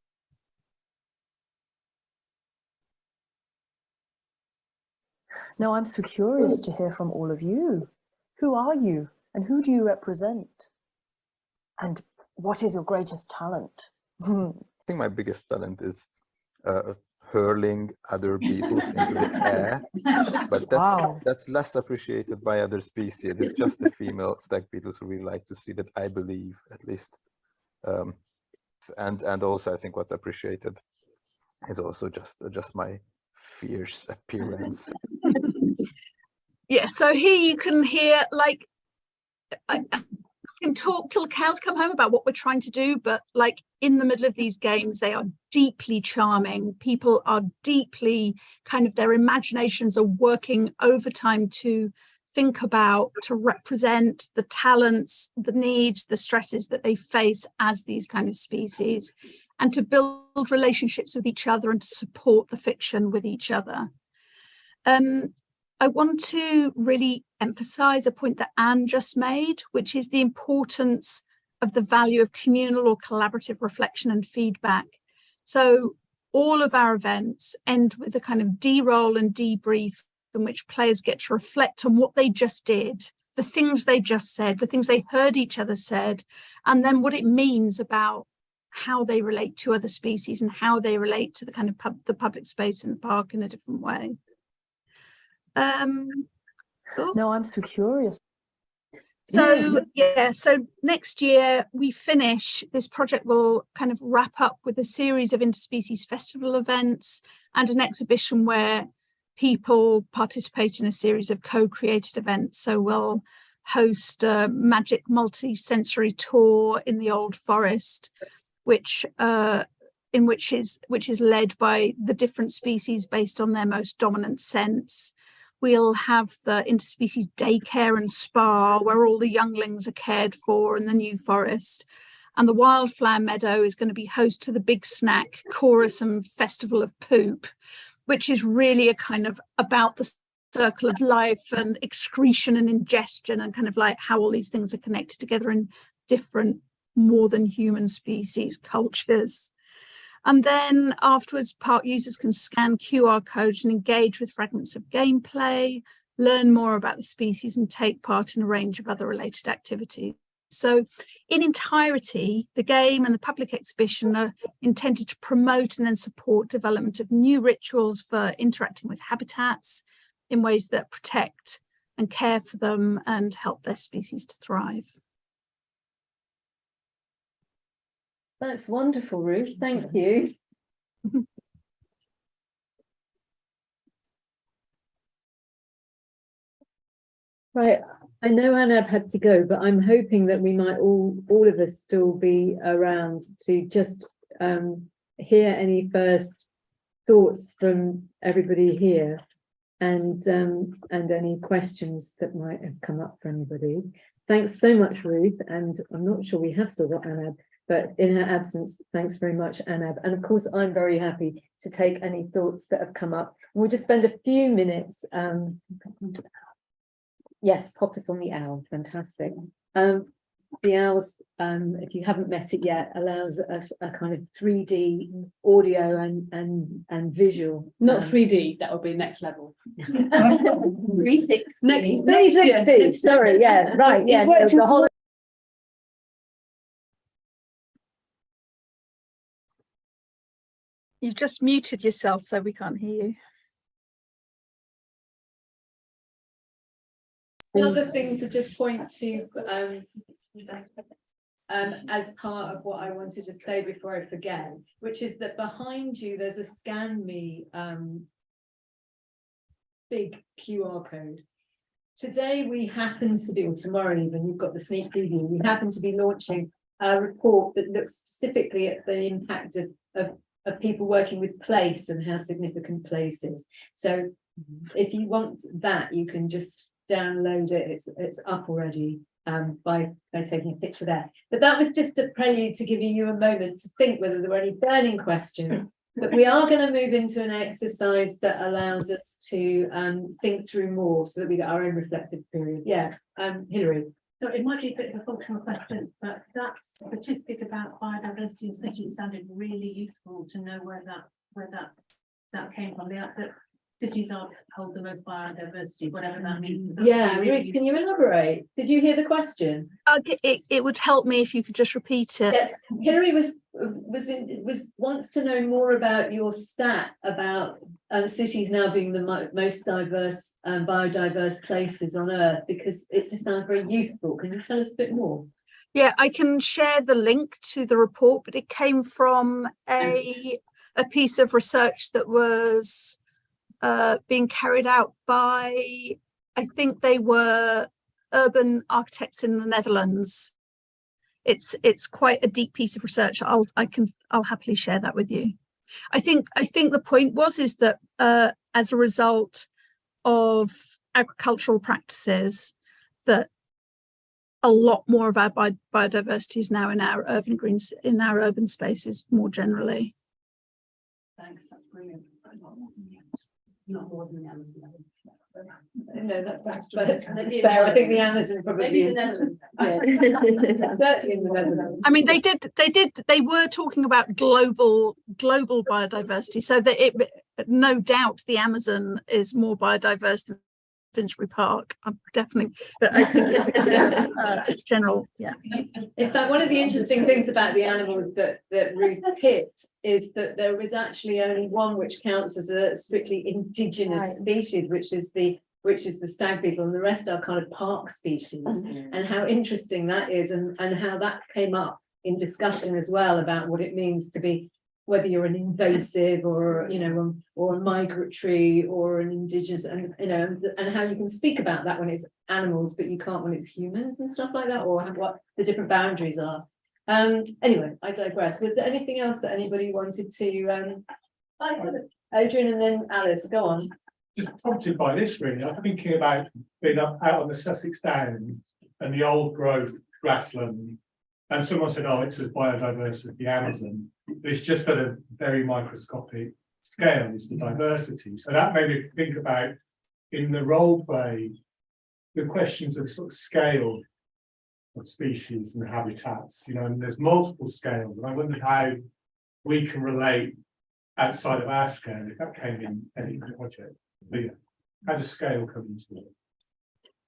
Now, I'm so curious to hear from all of you. Who are you and who do you represent? And what is your greatest talent? I think my biggest talent is hurling other beetles into the air, but that's less appreciated by other species. It's just the female stag beetles who really like to see that, I believe, at least. And also I think what's appreciated is also just my fierce appearance. Yeah, so here you can hear, like, I can talk till cows come home about what we're trying to do, but like in the middle of these games, they are deeply charming. People are deeply kind of, their imaginations are working overtime to think about, to represent the talents, the needs, the stresses that they face as these kind of species, and to build relationships with each other and to support the fiction with each other. I want to really emphasize a point that Anne just made, which is the importance of the value of communal or collaborative reflection and feedback. So all of our events end with a kind of D-roll and debrief in which players get to reflect on what they just did, the things they just said, the things they heard each other said, and then what it means about how they relate to other species and how they relate to the kind of the public space in the park in a different way. No, I'm so curious. So yeah, so next year we finish, this project will kind of wrap up with a series of interspecies festival events and an exhibition where people participate in a series of co-created events. So we'll host a magic multi-sensory tour in the Old Forest, which is led by the different species based on their most dominant sense. We'll have the interspecies daycare and spa where all the younglings are cared for in the New Forest. And the wildflower meadow is going to be host to the Big Snack Chorus and Festival of Poop, which is really a kind of about the circle of life and excretion and ingestion and kind of like how all these things are connected together in different more than human species cultures. And then afterwards, park users can scan QR codes and engage with fragments of gameplay, learn more about the species and take part in a range of other related activities. So in entirety, the game and the public exhibition are intended to promote and then support development of new rituals for interacting with habitats in ways that protect and care for them and help their species to thrive. That's wonderful, Ruth. Thank you. Right, I know Anab had to go, but I'm hoping that we might all of us still be around to just hear any first thoughts from everybody here, and any questions that might have come up for anybody. Thanks so much, Ruth. And I'm not sure we have still got Anab, but in her absence, thanks very much, Anab. And of course, I'm very happy to take any thoughts that have come up. And we'll just spend a few minutes. Yes, pop us on the owl. Fantastic. The owls, if you haven't met it yet, allows a kind of 3D audio and visual. Not 3D, that will be next level. 360. Next 360. Sorry, yeah, right, yeah. No, the whole. You've just muted yourself, so we can't hear you. Another thing to just point to, as part of what I wanted to say before I forget, which is that behind you there's a Scan Me big QR code. Today we happen to be, or tomorrow even, you've got the sneak preview, we happen to be launching a report that looks specifically at the impact of people working with place and how significant place is. So if you want that, you can just download it. It's up already by taking a picture there. But that was just a prelude to giving you a moment to think whether there were any burning questions. But we are going to move into an exercise that allows us to think through more so that we get our own reflective period. Yeah, Hilary. So it might be a bit of a functional question, but that statistic about biodiversity in cities sounded really useful to know where that came from. That cities hold the most biodiversity, whatever that means. Yeah, Ruth, can you elaborate? Did you hear the question? It would help me if you could just repeat it. Yeah, Hilary wants to know more about your stat about cities now being the most diverse biodiverse places on Earth, because it just sounds very useful. Can you tell us a bit more? Yeah, I can share the link to the report, but it came from a piece of research that was being carried out by, I think they were urban architects in the Netherlands. It's quite a deep piece of research. I'll happily share that with you. I think the point is that as a result of agricultural practices, that a lot more of our biodiversity is now in our urban greens, in our urban spaces more generally. Thanks, that's brilliant. Not more than the Amazon. No, that's fair. I think the Amazon probably Maybe the Netherlands. Yeah. Certainly in the Netherlands. I mean, they were talking about global biodiversity, so that no doubt the Amazon is more biodiverse than Finsbury Park. I'm definitely, but I think it's a kind of general, yeah. In fact, one of the interesting things about the animals that Ruth picked is that there was actually only one which counts as a strictly indigenous species, which is the stag beetle, and the rest are kind of park species. And how interesting that is, and how that came up in discussion as well about what it means to be, whether you're an invasive or or a migratory or an indigenous, and and how you can speak about that when it's animals but you can't when it's humans and stuff like that, or what the different boundaries are. Anyway, I digress. Was there anything else that anybody wanted to Adrian and then Alice, go on. Just prompted by this, really, I'm thinking about being out on the Sussex Downs and the old growth grassland, and someone said, oh, it's as biodiverse as the Amazon, but it's just at a very microscopic scale, is the diversity. So that made me think about, in the role play, the questions of sort of scale of species and habitats, and there's multiple scales, and I wondered how we can relate outside of our scale, if that came in any project. But yeah, how does scale come into it?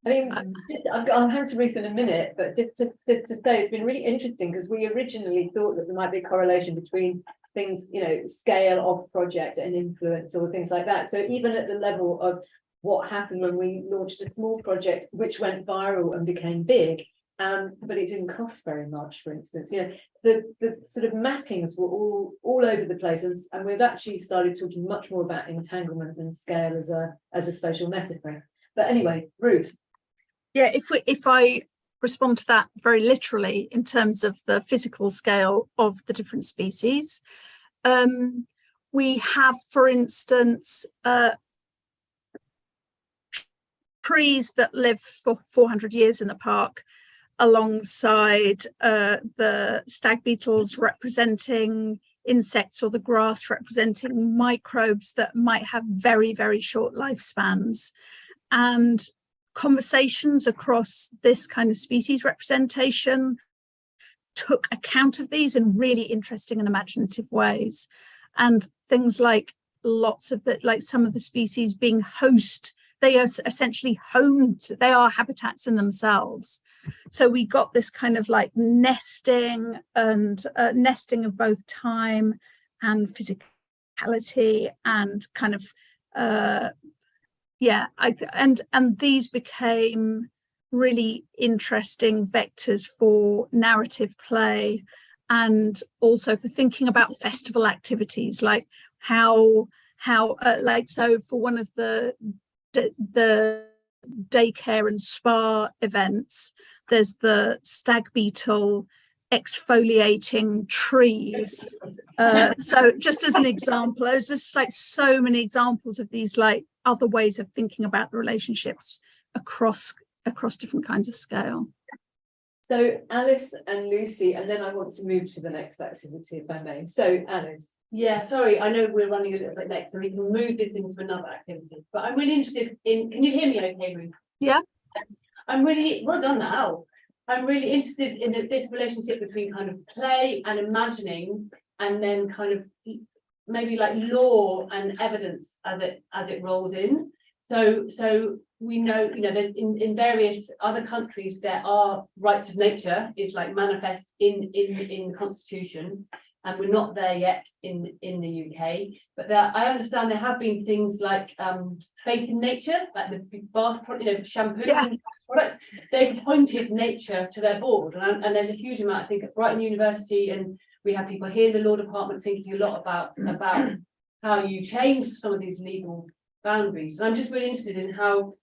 I mean, I'll hand to Ruth in a minute, but just to say, it's been really interesting because we originally thought that there might be a correlation between things, scale of project and influence or things like that. So even at the level of what happened when we launched a small project which went viral and became big, but it didn't cost very much, for instance. The sort of mappings were all over the place, and we've actually started talking much more about entanglement than scale as a spatial metaphor. But anyway, Ruth. Yeah, if I respond to that very literally in terms of the physical scale of the different species, we have, for instance, trees that live for 400 years in the park, alongside the stag beetles representing insects, or the grass representing microbes that might have very, very short lifespans. And conversations across this kind of species representation took account of these in really interesting and imaginative ways. And things like some of the species being host, they are essentially homed, they are habitats in themselves. So we got this kind of like nesting and nesting of both time and physicality and kind of and these became really interesting vectors for narrative play, and also for thinking about festival activities, like how like, so for one of the daycare and spa events, there's the stag beetle exfoliating trees. So just as an example, there's just like so many examples of these like other ways of thinking about the relationships across different kinds of scale. So Alice and Lucy, and then I want to move to the next activity, if I may. So Alice. Yeah, sorry, I know we're running a little bit late, so we can move this into another activity. But I'm really interested in, can you hear me okay, Ruth? Yeah. I'm really, well done now. I'm really interested in this relationship between kind of play and imagining, and then kind of maybe like law and evidence as it rolls in. So we know, you know, that in various other countries there are rights of nature is like manifest in the constitution, and we're not there yet in the UK. But I understand there have been things like faith in nature, like the bath, you know, shampoo and products. They've appointed nature to their board, and there's a huge amount, I think, at Brighton University, and we have people here in the law department thinking a lot about how you change some of these legal boundaries. And I'm just really interested in how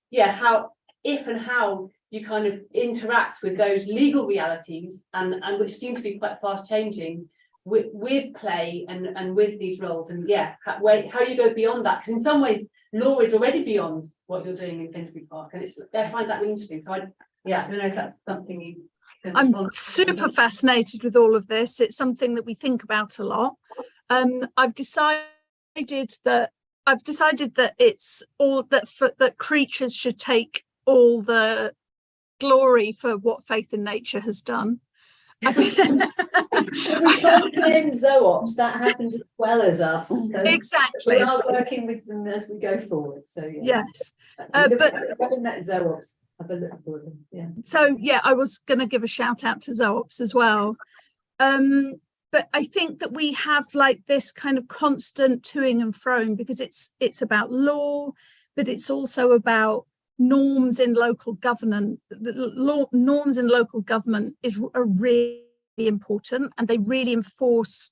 you kind of interact with those legal realities, and which seem to be quite fast changing with play and with these roles, and how you go beyond that, because in some ways law is already beyond what you're doing in Finsbury Park, and I find that really interesting. So I don't know if that's something you I'm super fascinated with all of this. It's something that we think about a lot. I've decided that it's all that creatures should take all the glory for what faith in nature has done. We can't claim Zoops, that happened as well as us. So exactly. We are working with them as we go forward. So yes, but having met Zoops, have a look for them. Yeah. So I was going to give a shout out to Zoops as well. But I think that we have like this kind of constant toing and froing, because it's about law, but it's also about norms in local government. Norms in local government are really important, and they really enforce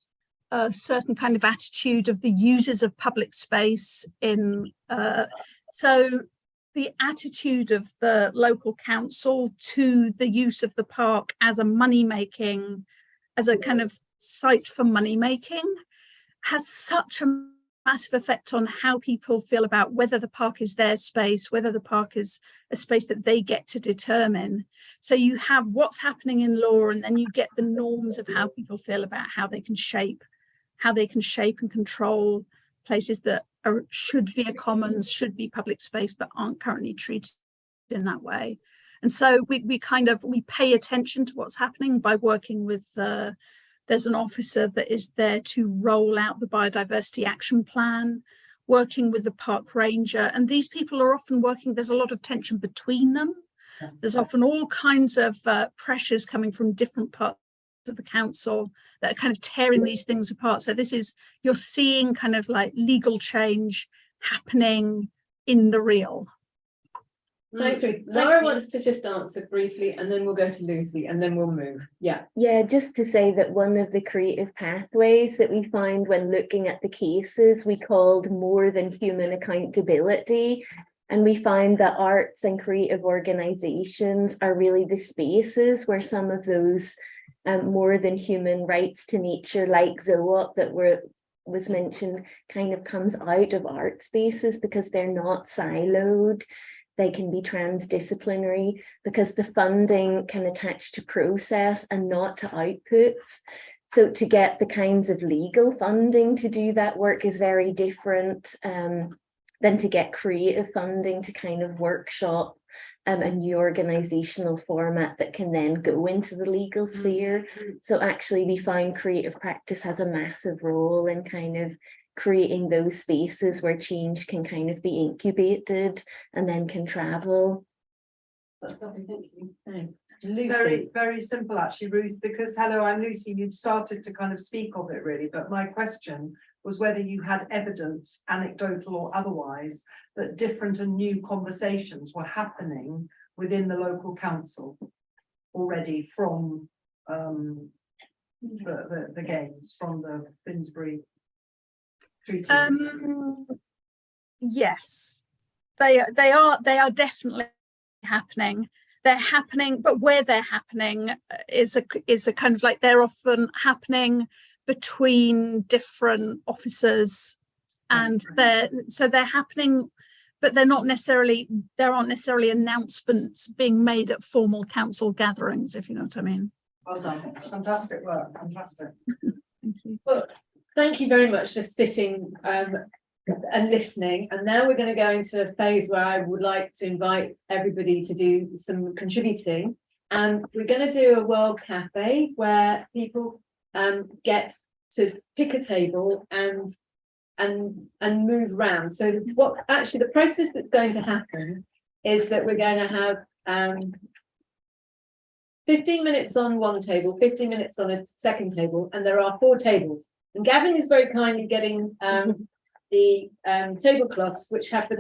a certain kind of attitude of the users of public space so the attitude of the local council to the use of the park as a kind of site for money making has such a massive effect on how people feel about whether the park is their space, whether the park is a space that they get to determine. So you have what's happening in law, and then you get the norms of how people feel about how they can shape and control places that should be a commons, should be public space, but aren't currently treated in that way. And so we pay attention to what's happening by working with there's an officer that is there to roll out the biodiversity action plan, working with the park ranger. And these people are often working, there's a lot of tension between them. There's often all kinds of pressures coming from different parts of the council that are kind of tearing these things apart. So you're seeing kind of like legal change happening in the real. Thanks, Ruth. Lara wants to just answer briefly, and then we'll go to Lucy, and then we'll move. Yeah, just to say that one of the creative pathways that we find when looking at the cases we called more than human accountability, and we find that arts and creative organizations are really the spaces where some of those more than human rights to nature, like Zoop that was mentioned, kind of comes out of art spaces, because they're not siloed. They can be transdisciplinary, because the funding can attach to process and not to outputs. So to get the kinds of legal funding to do that work is very different than to get creative funding to kind of workshop a new organizational format that can then go into the legal sphere. So actually we find creative practice has a massive role in kind of creating those spaces where change can kind of be incubated and then can travel. That's lovely, thank you. Thanks. Lucy. Very, very simple actually, Ruth, because hello, I'm Lucy. You'd started to kind of speak of it really, but my question was whether you had evidence, anecdotal or otherwise, that different and new conversations were happening within the local council already from the games, from the Finsbury Treaty? Yes, they are definitely happening. They're happening, but where they're happening is a kind of like, they're often happening between different officers, and they're happening, but there aren't necessarily announcements being made at formal council gatherings, if you know what I mean. Well done, fantastic work, fantastic. Thank you. Well, thank you very much for sitting and listening. And now we're going to go into a phase where I would like to invite everybody to do some contributing. And we're going to do a World Cafe where people get to pick a table and move around. So what actually the process that's going to happen is that we're going to have 15 minutes on one table, 15 minutes on a second table, and there are 4 tables. And Gavin is very kindly getting the tablecloths which have the